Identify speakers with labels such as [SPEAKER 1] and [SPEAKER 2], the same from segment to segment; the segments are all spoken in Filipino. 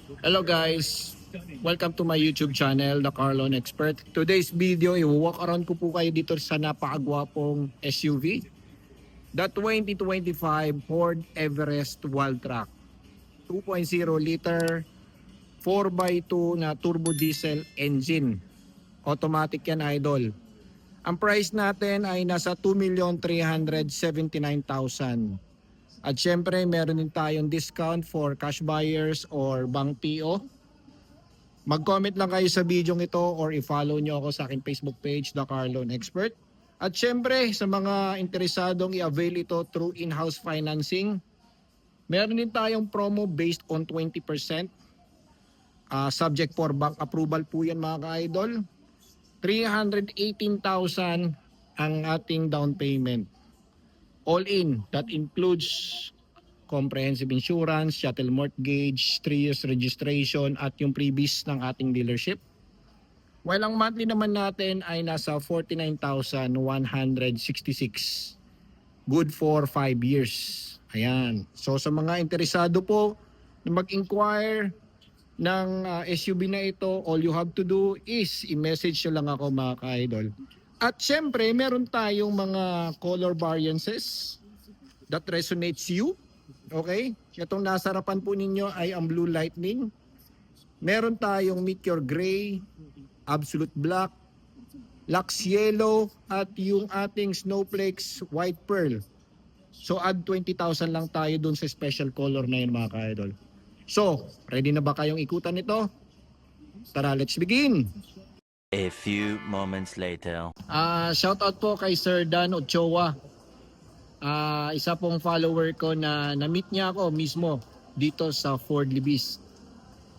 [SPEAKER 1] Hello guys, welcome to my YouTube channel, The Carlon Expert. Today's video, i-walk around ko po kayo dito sa napakagwapong SUV, the 2025 Ford Everest Wildtrak 2.0 liter 4x2 na turbo diesel engine. Automatic yan, idol. Ang price natin ay nasa 2,379,000. At syempre, meron din tayong discount for cash buyers or bank PO. Mag-comment lang kayo sa video ito or i-follow nyo ako sa aking Facebook page, The Carlon Expert. At syempre, sa mga interesadong i-avail ito through in-house financing, meron din tayong promo based on 20%. Subject for bank approval po yan mga ka-idol. 318,000 ang ating down payment. All in, that includes comprehensive insurance, shuttle mortgage, 3 years registration at yung previous ng ating dealership. While ang monthly naman natin ay nasa 49,166. Good for 5 years. Ayan. So sa mga interesado po na mag-inquire ng SUV na ito, all you have to do is i-message nyo lang ako mga ka-idol. At syempre, meron tayong mga color variances that resonates you. Okay? Itong nasa harapan po ninyo ay ang Blue Lightning. Meron tayong Meteor Gray, Absolute Black, Lux Yellow, at yung ating Snowflakes White Pearl. So add 20,000 lang tayo dun sa special color na yun mga ka-idol. So, ready na ba kayong ikutan ito? Tara, let's begin!
[SPEAKER 2] A few moments later.
[SPEAKER 1] Shout out po kay Sir Dan Ochoa. Isa pong follower ko na na-meet niya ako mismo dito sa Ford Libis.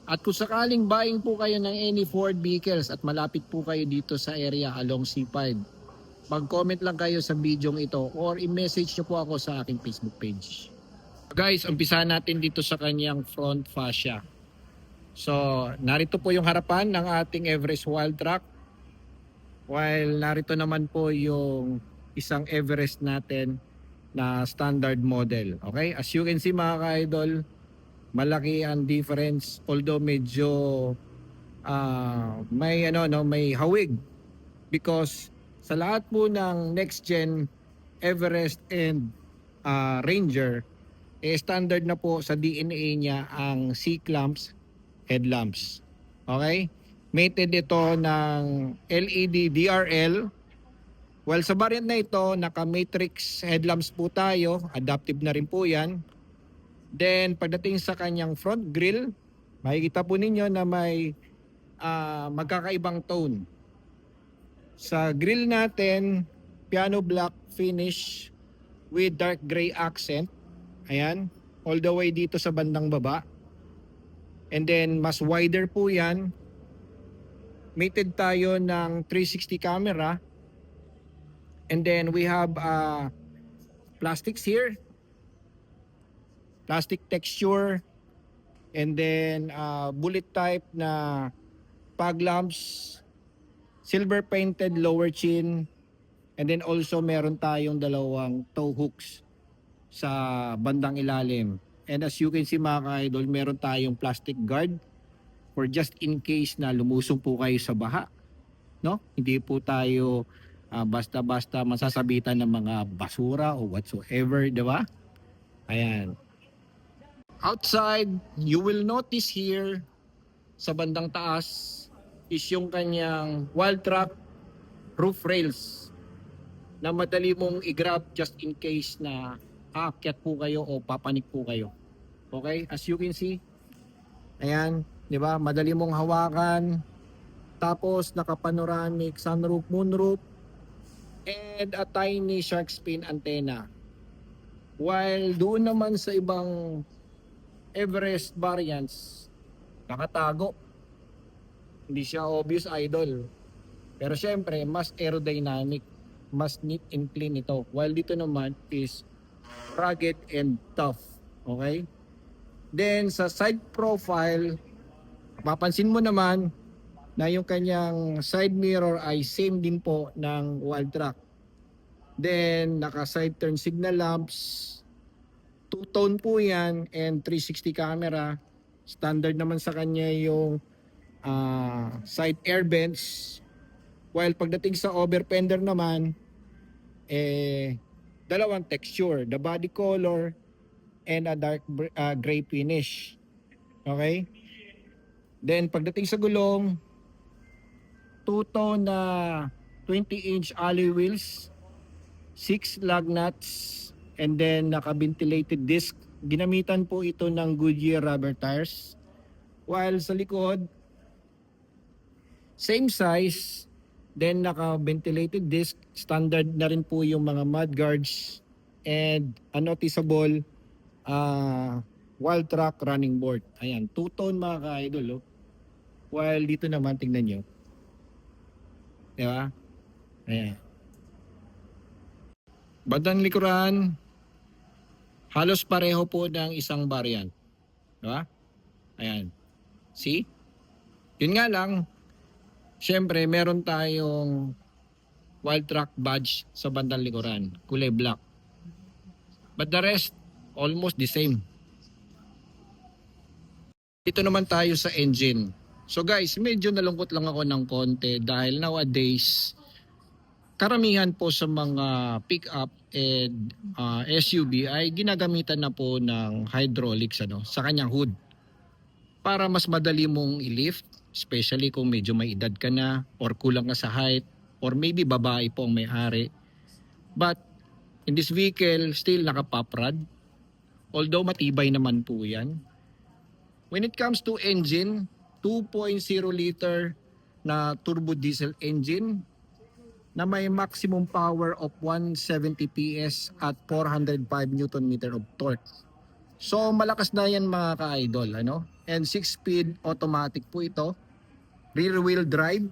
[SPEAKER 1] At kung sakaling buying po kayo ng any Ford vehicles at malapit po kayo dito sa area along C5, mag-comment lang kayo sa video ito or i-message nyo po ako sa aking Facebook page. Guys, umpisahan natin dito sa kanyang front fascia. So, narito po yung harapan ng ating Everest Wildtrak. While narito naman po yung isang Everest natin na standard model. Okay? As you can see mga ka-idol, malaki ang difference. Although medyo may hawig. Because sa lahat po ng next gen Everest and Ranger, standard na po sa DNA niya ang C-clamps headlamps. Okay? Mated ito ng LED DRL. Well, sa variant na ito, naka-matrix headlamps po tayo. Adaptive na rin po yan. Then, pagdating sa kanyang front grille, makikita po ninyo na may magkakaibang tone. Sa grille natin, piano black finish with dark gray accent. Ayan. All the way dito sa bandang baba. And then, mas wider po yan. Mated tayo ng 360 camera. And then, we have plastics here. Plastic texture. And then, bullet type na fog lamps. Silver painted lower chin. And then also, meron tayong dalawang tow hooks sa bandang ilalim. And as you can see mga ka-idol, meron tayong plastic guard for just in case na lumusong po kayo sa baha. No? Hindi po tayo basta-basta masasabitan ng mga basura o whatsoever, di ba? Ayan. Outside, you will notice here sa bandang taas is yung kanyang Wildtrak roof rails na madali mong i-grab just in case na aakyat po kayo o papanik po kayo. Okay? As you can see, ayan, di ba? Madali mong hawakan. Tapos, naka-panoramic sunroof, moonroof, and a tiny shark fin antenna. While doon naman sa ibang Everest variants, nakatago. Hindi siya obvious, idol. Pero syempre, mas aerodynamic, mas neat and clean ito. While dito naman is rugged and tough. Okay? Then sa side profile, mapapansin mo naman na yung kanyang side mirror ay same din po ng Wildtrak. Then naka side turn signal lamps, two-tone po yan and 360 camera. Standard naman sa kanya yung side air vents. While pagdating sa over fender naman, dalawang texture, the body color and a dark gray finish. Okay? Then pagdating sa gulong, two-tone na 20-inch alloy wheels, 6 lug nuts, and then naka-ventilated disc. Ginamitan po ito ng Goodyear rubber tires. While sa likod, same size, then naka-ventilated disc. Standard na rin po yung mga mud guards and a noticeable wild track running board. Ayan, two-tone mga ka-idol. Oh. While dito naman, tingnan nyo. Diba? Ayan. Bandang likuran, halos pareho po ng isang variant. Diba? Ayan. See? Yun nga lang, syempre meron tayong wild track badge sa bandang likuran, kulay black. But the rest, almost the same. Dito naman tayo sa engine. So guys, medyo nalungkot lang ako ng konti dahil nowadays, karamihan po sa mga pick-up and SUV ay ginagamitan na po ng hydraulics sa kanyang hood. Para mas madali mong i-lift, especially kung medyo may edad ka na or kulang ka sa height or maybe babae po ang may-ari. But in this vehicle, still naka-pop rod. Although matibay naman po yan. When it comes to engine, 2.0 liter na turbo diesel engine na may maximum power of 170 PS at 405 Nm of torque. So malakas na yan mga ka-idol. And 6-speed automatic po ito. Rear wheel drive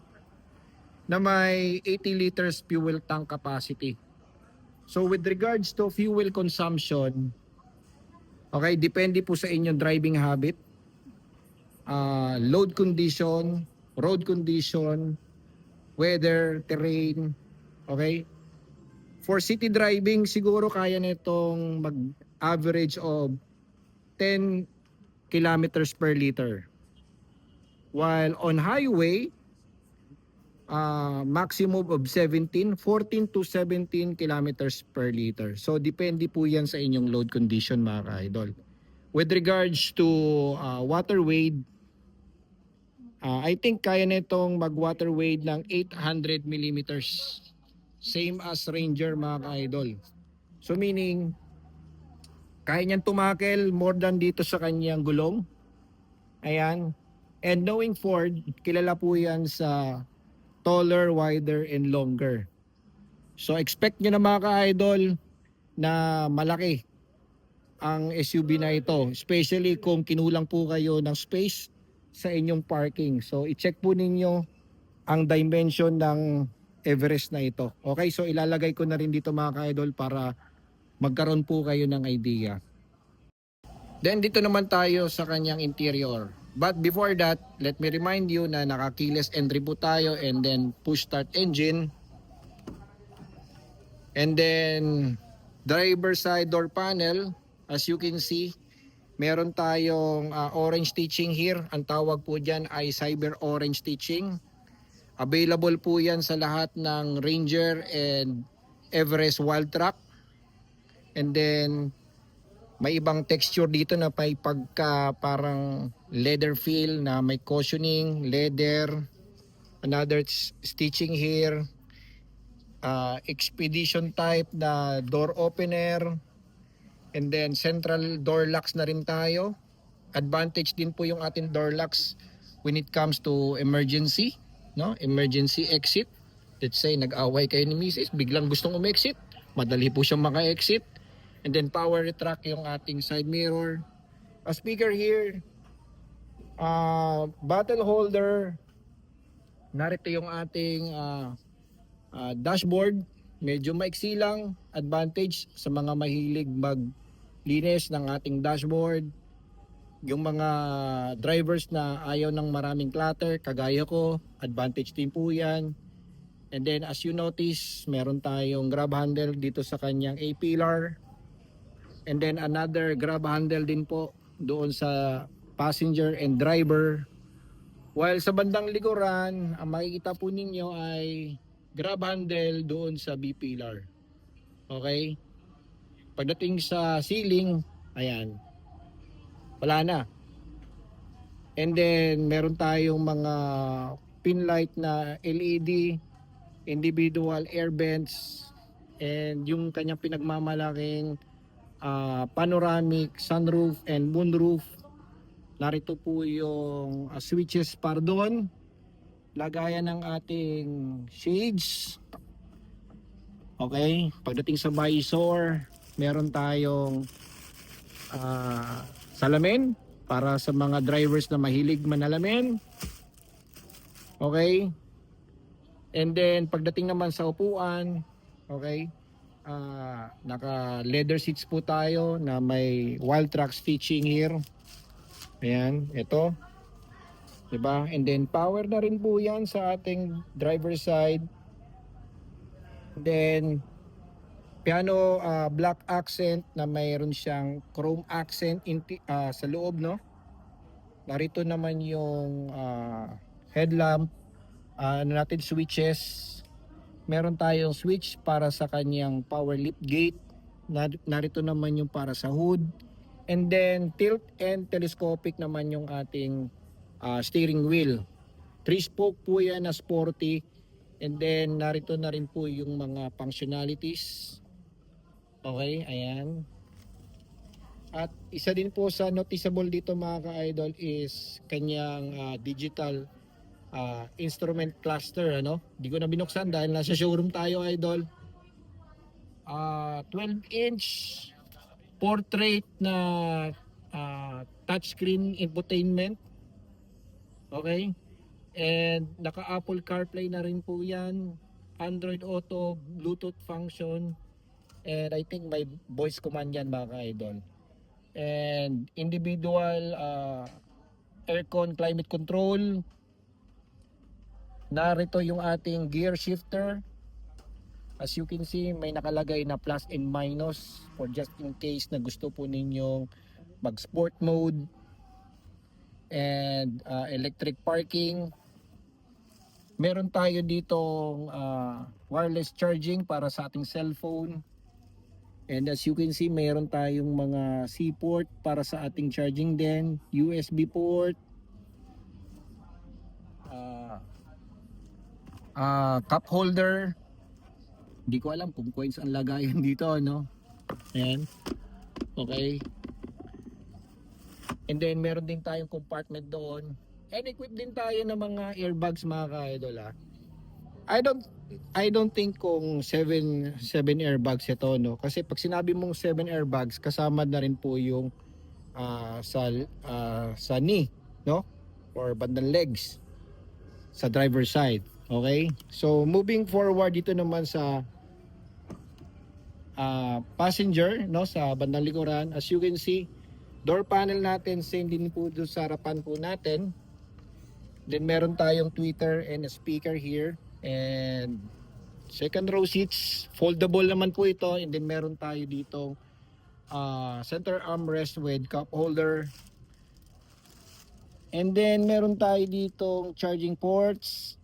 [SPEAKER 1] na may 80 liters fuel tank capacity. So with regards to fuel consumption, okay, depende po sa inyong driving habit, load condition, road condition, weather, terrain, okay? For city driving, siguro kaya nitong mag-average of 10 kilometers per liter. While on highway, maximum of 14 to 17 kilometers per liter. So depende po yan sa inyong load condition mga ka-idol. With regards to water weight, I think kaya nitong mag-water weight ng 800 millimeters. Same as Ranger mga ka-idol. So meaning, kaya niyang tumakel more than dito sa kanyang gulong. Ayan. And knowing Ford, kilala po yan sa taller, wider, and longer. So expect nyo na mga ka-idol na malaki ang SUV na ito. Especially kung kinulang po kayo ng space sa inyong parking. So i-check po ninyo ang dimension ng Everest na ito. Okay, so ilalagay ko na rin dito mga ka-idol para magkaroon po kayo ng idea. Then dito naman tayo sa kanyang interior. But before that, let me remind you na naka-keyless entry po tayo and then push start engine. And then driver side door panel, as you can see, meron tayong orange stitching here. Ang tawag po dyan ay cyber orange stitching. Available po yan sa lahat ng Ranger and Everest Wild Track. And then may ibang texture dito na may pagka parang leather feel na may cushioning, leather, another stitching here, expedition type na door opener, and then central door locks na rin tayo. Advantage din po yung ating door locks when it comes to emergency, emergency exit. Let's say nag-away kayo ni Mrs., biglang gustong umexit, madali po siyang maka-exit. And then power retract yung ating side mirror. A speaker here, bottle holder. Narito yung ating dashboard. Medyo maiksi lang. Advantage sa mga mahilig maglinis ng ating dashboard. Yung mga drivers na ayaw ng maraming clutter, kagaya ko, advantage din po yan. And then as you notice, meron tayong grab handle dito sa kanyang A-pillar. And then another grab handle din po doon sa passenger and driver. While sa bandang likuran, ang makikita po ninyo ay grab handle doon sa B-pillar. Okay? Pagdating sa ceiling, ayan, wala na. And then meron tayong mga pin light na LED, individual air vents, and yung kanyang pinagmamalaking panoramic sunroof and moonroof. Narito po yung switches para doon, lagayan ng ating shades. Okay, pagdating sa visor, meron tayong salamin para sa mga drivers na mahilig manalamin. Okay, and then pagdating naman sa upuan, okay, naka leather seats po tayo na may Wildtrak stitching here. Ayan, ito. Diba? And then power na rin po yan sa ating driver side. Then piano black accent na mayroon siyang chrome accent sa loob, no? Narito naman yung headlamp, natin switches. Meron tayong switch para sa kanyang power lift gate. Narito naman yung para sa hood. And then tilt and telescopic naman yung ating steering wheel. 3-spoke po yan na sporty. And then narito na rin po yung mga functionalities. Okay, ayan. At isa din po sa noticeable dito mga ka-idol is kanyang digital instrument cluster, ano? Di ko na binuksan dahil nasa showroom tayo, idol. 12-inch portrait na touchscreen infotainment. Okay? And naka Apple CarPlay na rin po yan. Android Auto, Bluetooth function. And I think may voice command yan mga ka-idol. And individual aircon climate control. Narito yung ating gear shifter. As you can see, may nakalagay na plus and minus for just in case na gusto po ninyong mag sport mode. And electric parking. Meron tayo ditong wireless charging para sa ating cellphone. And as you can see, meron tayong mga C-port para sa ating charging din. USB port. Cup holder. Hindi ko alam kung coins ang lagayan dito, no? Ayan. Okay. And then meron din tayong compartment doon. And equip din tayo ng mga airbags mga ka-idol. I don't think kung 7 airbags ito, no? Kasi pag sinabi mong 7 airbags, kasama na rin po yung sa knee, no? Or bandang legs sa driver side. Okay? So moving forward dito naman sa passenger, no, sa bandang likuran, as you can see, door panel natin same din po doon sa harapan po natin. Then meron tayong tweeter and a speaker here, and second row seats, foldable naman po ito. And then meron tayo dito center armrest with cup holder. And then meron tayo ditong charging ports,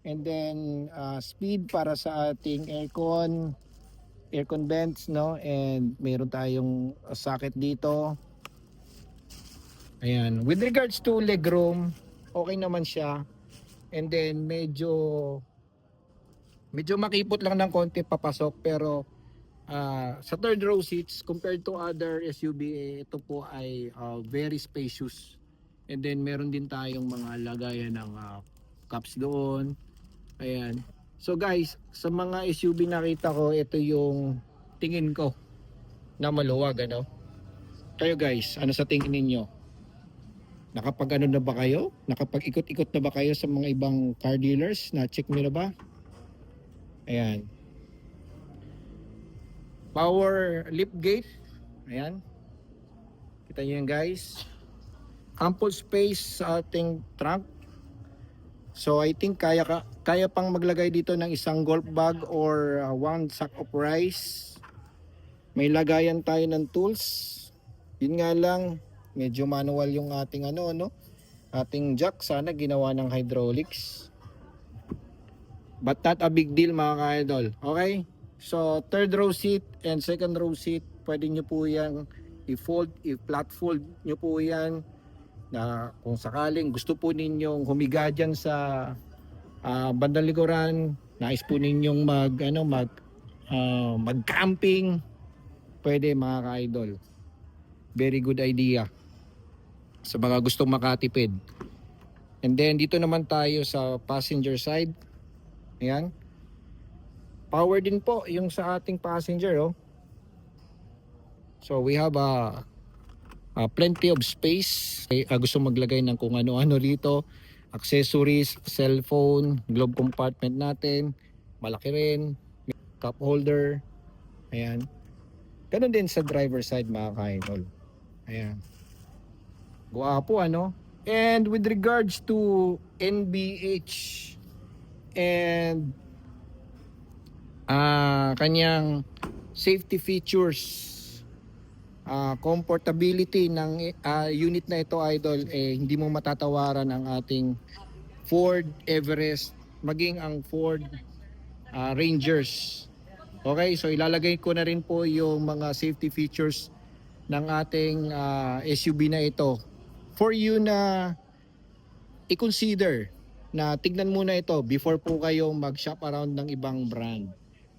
[SPEAKER 1] and then speed para sa ating aircon vents, no? And meron tayong socket dito. Ayan, with regards to legroom, okay naman siya. And then medyo makipot lang ng konti papasok, pero sa third row seats compared to other SUV, ito po ay very spacious. And then meron din tayong mga lagayan ng cups doon. Ayan. So guys, sa mga SUV nakita ko, ito yung tingin ko na maluwag, ano? Kayo guys, ano sa tingin ninyo? Nakapag ano na ba kayo? Nakapag-ikot-ikot na ba kayo sa mga ibang car dealers? Na-check nyo na ba? Ayan. Power lift gate. Ayan. Kita nyo yan guys. Ample space sa ating trunk. So I think kaya pang maglagay dito ng isang golf bag or one sack of rice. May lagayan tayo ng tools. Yun nga lang, Medyo manual yung ating ano, no? Ating jack. Sana ginawa ng hydraulics. But not a big deal mga ka-idol. Okay? So, third row seat and second row seat, pwede nyo po yan i-fold, i-flat fold nyo po yan na kung sakaling gusto po ninyong humiga dyan sa bandang likuran, nais po ninyong mag-camping, pwede mga ka-idol. Very good idea sa mga gustong makatipid. And then dito naman tayo sa passenger side. Ayan. Power din po yung sa ating passenger, oh. So we have plenty of space. Gusto maglagay ng kung ano-ano rito. Accessories, cellphone, glove compartment natin. Malaki rin. Cup holder. Ayan. Ganun din sa driver side mga ka-idol. Ayan. Guwapo ano? And with regards to NBH and kanyang safety features, comfortability ng unit na ito, idol, hindi mo matatawaran ang ating Ford Everest maging ang Ford Rangers. Okay, so ilalagay ko na rin po yung mga safety features ng ating SUV na ito for you na i-consider na tignan muna ito before po kayo mag-shop around ng ibang brand.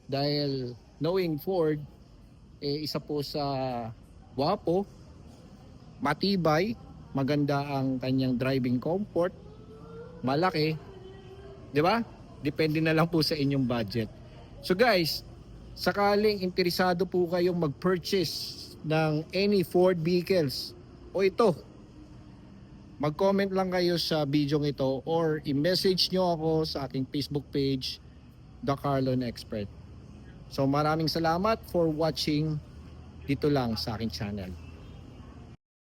[SPEAKER 1] Dahil knowing Ford, isa po sa wapo, matibay, maganda ang kanyang driving comfort, malaki, di ba? Depende na lang po sa inyong budget. So guys, sakaling interesado po kayong mag-purchase ng any Ford vehicles o ito, mag-comment lang kayo sa video ito or i-message nyo ako sa aking Facebook page, The Carlon Expert. So maraming salamat for watching dito lang sa aking channel.